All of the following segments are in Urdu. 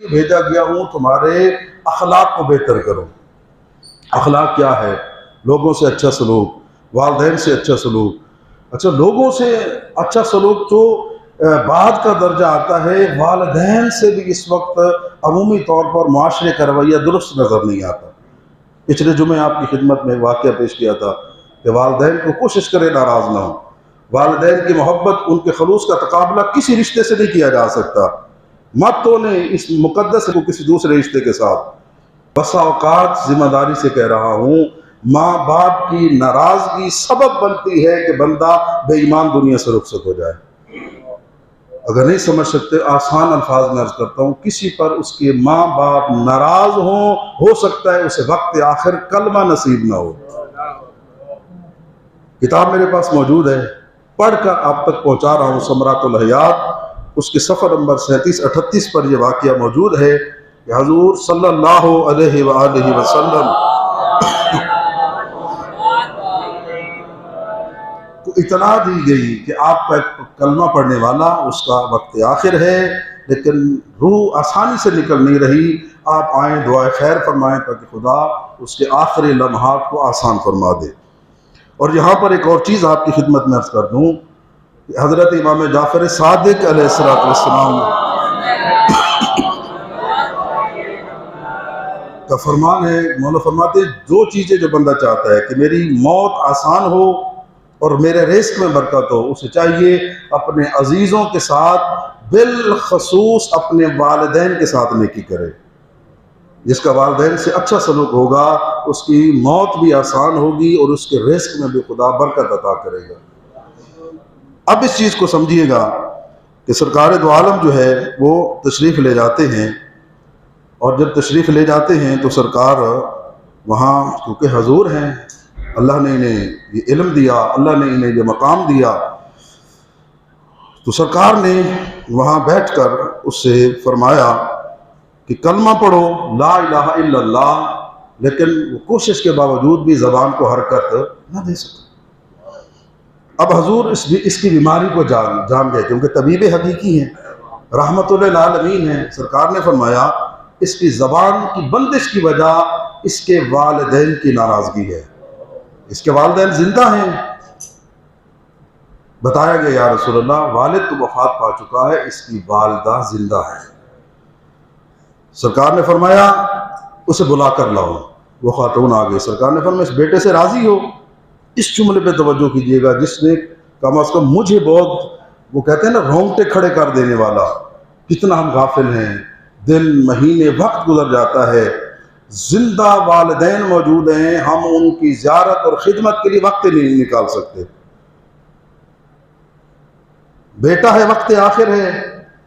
بھیجا گیا ہوں تمہارے اخلاق کو بہتر کرو۔ اخلاق کیا ہے؟ لوگوں سے اچھا سلوک، والدین سے اچھا سلوک۔ اچھا، لوگوں سے اچھا سلوک تو بعد کا درجہ آتا ہے، والدین سے بھی اس وقت عمومی طور پر معاشرے کا رویہ درست نظر نہیں آتا۔ پچھلے جمعے آپ کی خدمت میں ایک واقعہ پیش کیا تھا کہ والدین کو کوشش کرے ناراض نہ ہو۔ والدین کی محبت، ان کے خلوص کا تقابلہ کسی رشتے سے نہیں کیا جا سکتا۔ مت تو نے اس مقدس کو کسی دوسرے رشتے کے ساتھ۔ بسا اوقات ذمہ داری سے کہہ رہا ہوں، ماں باپ کی ناراضگی سبب بنتی ہے کہ بندہ بے ایمان دنیا سے رخصت ہو جائے۔ اگر نہیں سمجھ سکتے، آسان الفاظ میں عرض کرتا ہوں، کسی پر اس کے ماں باپ ناراض ہوں، ہو سکتا ہے اسے وقت آخر کلمہ نصیب نہ ہو۔ کتاب میرے پاس موجود ہے، پڑھ کر آپ تک پہنچا رہا ہوں، ثمرات الحیات، اس کے صفحہ نمبر 37-38 پر یہ واقعہ موجود ہے کہ حضور صلی اللہ علیہ وآلہ وسلم کو اطلاع دی گئی کہ آپ کا کلمہ پڑھنے والا، اس کا وقت آخر ہے، لیکن روح آسانی سے نکل نہیں رہی۔ آپ آئیں، دعائے خیر فرمائیں تاکہ خدا اس کے آخری لمحات کو آسان فرما دے۔ اور یہاں پر ایک اور چیز آپ کی خدمت میں عرض کر دوں کہ حضرت امام جعفر صادق علیہ السلام کا فرمان ہے، مولا فرماتے ہیں، دو چیزیں جو بندہ چاہتا ہے کہ میری موت آسان ہو اور میرے رزق میں برکت ہو، اسے چاہیے اپنے عزیزوں کے ساتھ، بالخصوص اپنے والدین کے ساتھ نیکی کرے۔ جس کا والدین سے اچھا سلوک ہوگا، اس کی موت بھی آسان ہوگی اور اس کے رزق میں بھی خدا برکت عطا کرے گا۔ اب اس چیز کو سمجھیے گا کہ سرکار دو عالم جو ہے وہ تشریف لے جاتے ہیں، اور جب تشریف لے جاتے ہیں تو سرکار وہاں، کیونکہ حضور ہیں، اللہ نے انہیں یہ علم دیا، اللہ نے انہیں یہ مقام دیا، تو سرکار نے وہاں بیٹھ کر اس سے فرمایا کہ کلمہ پڑھو لا الہ الا اللہ، لیکن وہ کوشش کے باوجود بھی زبان کو حرکت نہ دے سکے۔ اب حضور اس کی بیماری کو جان گئے، کیونکہ طبیب حقیقی ہیں، رحمت للعالمین ہیں۔ سرکار نے فرمایا اس کی زبان کی بندش کی وجہ اس کے والدین کی ناراضگی ہے۔ اس کے والدین زندہ ہیں۔ بتایا گیا یا رسول اللہ، والد تو وفات پا چکا ہے، اس کی والدہ زندہ ہے۔ سرکار نے فرمایا اسے بلا کر لاؤ۔ وہ خاتون آ گئی۔ سرکار نے فرمایا اس بیٹے سے راضی ہو؟ اس جملے پہ توجہ کیجیے گا جس نے کم از کم مجھے بہت، وہ کہتے ہیں نا، رونگٹے کھڑے کر دینے والا۔ کتنا ہم غافل ہیں، دن مہینے وقت گزر جاتا ہے، زندہ والدین موجود ہیں، ہم ان کی زیارت اور خدمت کے لیے وقت نہیں نکال سکتے۔ بیٹا ہے، وقت آخر ہے،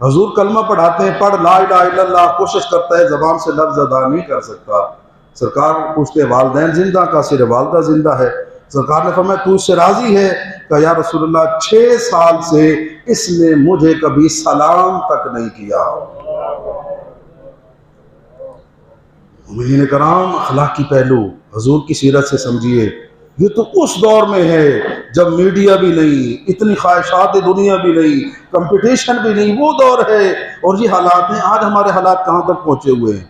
حضور کلمہ پڑھاتے ہیں، پڑھ لا الہ الا اللہ، کوشش کرتا ہے زبان سے لفظ ادا نہیں کر سکتا۔ سرکار پوچھتے والدین زندہ کا؟ صرف والدہ زندہ ہے۔ سرکار نے فرمایا تو اس سے راضی ہے؟ کہا یا رسول اللہ 6 سال سے اس نے مجھے کبھی سلام تک نہیں کیا۔ مومنین کرام، اخلاقی پہلو حضور کی سیرت سے سمجھیے۔ یہ تو اس دور میں ہے جب میڈیا بھی نہیں، اتنی خواہشات دنیا بھی نہیں، کمپٹیشن بھی نہیں، وہ دور ہے، اور یہ حالات ہیں۔ آج ہمارے حالات کہاں تک پہنچے ہوئے ہیں؟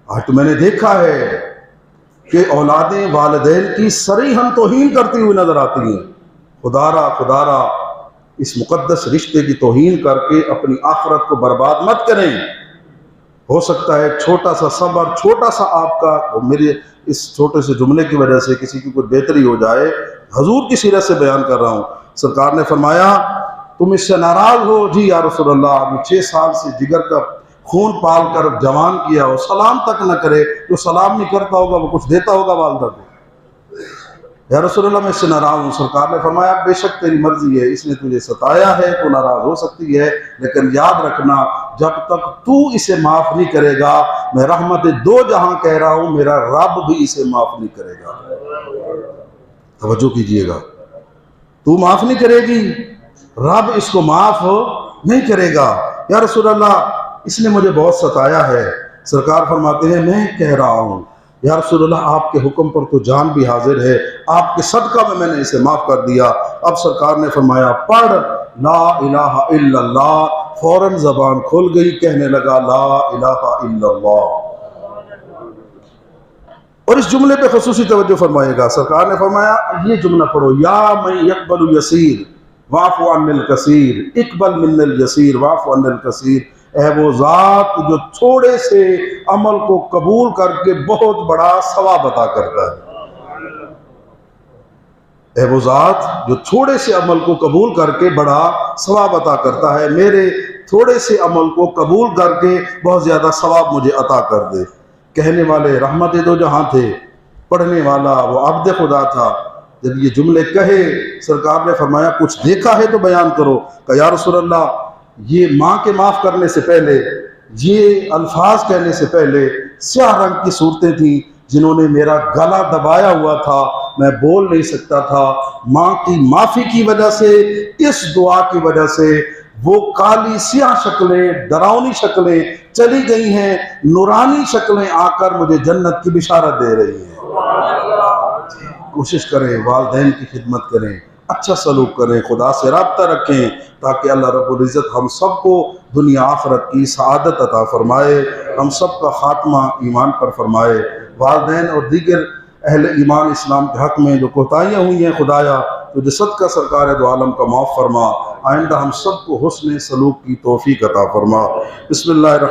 آج تو میں نے دیکھا ہے کہ اولادیں والدین کی صریحاً توہین کرتی ہوئی نظر آتی ہیں۔ خدا را اس مقدس رشتے کی توہین کر کے اپنی آخرت کو برباد مت کریں۔ ہو سکتا ہے چھوٹا سا صبر، چھوٹا سا آپ کا، میرے اس چھوٹے سے جملے کی وجہ سے کسی کی کوئی بہتری ہو جائے۔ حضور کی سیرت سے بیان کر رہا ہوں۔ سرکار نے فرمایا تم اس سے ناراض ہو؟ جی یا رسول اللہ، ابھی 6 سال سے جگر کا خون پال کر جوان کیا ہو، سلام تک نہ کرے۔ جو سلام نہیں کرتا ہوگا وہ کچھ دیتا ہوگا والدہ کو۔ یا رسول اللہ میں اس سے ناراض ہوں۔ سرکار نے فرمایا بے شک تیری مرضی ہے، اس نے تجھے ستایا ہے، تو ناراض ہو سکتی ہے، لیکن یاد رکھنا جب تک تو اسے معاف نہیں کرے گا، میں رحمت 2 جہاں کہہ رہا ہوں، میرا رب بھی اسے معاف نہیں کرے گا۔ توجہ کیجئے گا، تو معاف نہیں کرے گی، رب اس کو معاف نہیں کرے گا۔ یا رسول اللہ اس نے مجھے بہت ستایا ہے۔ سرکار فرماتے ہیں میں کہہ رہا ہوں یا رسول اللہ آپ کے حکم پر تو جان بھی حاضر ہے، آپ کے صدقہ میں نے اسے معاف کر دیا۔ اب سرکار نے فرمایا پڑھ لا الہ الا اللہ، فوراً زبان کھل گئی، کہنے لگا لا الہ الا اللہ۔ اور اس جملے پہ خصوصی توجہ فرمائے گا، سرکار نے فرمایا یہ جملہ پڑھو، یا من یقبل یسیر واعف عن الکثیر، اقبل من الیسیر واعف عن الکثیر، اے وہ ذات جو تھوڑے سے عمل کو قبول کر کے بہت بڑا ثواب عطا کرتا ہے، اے وہ ذات جو تھوڑے سے عمل کو قبول کر کے بڑا ثواب عطا کرتا ہے، میرے تھوڑے سے عمل کو قبول کر کے بہت زیادہ ثواب مجھے عطا کر دے۔ کہنے والے رحمت دو جہاں تھے، پڑھنے والا وہ عبد خدا تھا۔ جب یہ جملے کہے سرکار نے فرمایا کچھ دیکھا ہے تو بیان کرو۔ کہ یا رسول اللہ یہ ماں کے معاف کرنے سے پہلے، یہ الفاظ کہنے سے پہلے سیاہ رنگ کی صورتیں تھیں جنہوں نے میرا گلا دبایا ہوا تھا، میں بول نہیں سکتا تھا۔ ماں کی معافی کی وجہ سے، اس دعا کی وجہ سے وہ کالی سیاہ شکلیں، ڈراؤنی شکلیں چلی گئی ہیں، نورانی شکلیں آ کر مجھے جنت کی بشارت دے رہی ہیں۔ کوشش کریں، والدین کی خدمت کریں، اچھا سلوک کریں، خدا سے رابطہ رکھیں تاکہ اللہ رب العزت ہم سب کو دنیا آخرت کی سعادت عطا فرمائے، ہم سب کا خاتمہ ایمان پر فرمائے۔ والدین اور دیگر اہل ایمان اسلام کے حق میں جو کوتاہیاں ہوئی ہیں خدایا تجھے صدقہ سرکار دو عالم کا معاف فرما، آئندہ ہم سب کو حسن سلوک کی توفیق عطا فرما۔ بسم اللہ الرحمن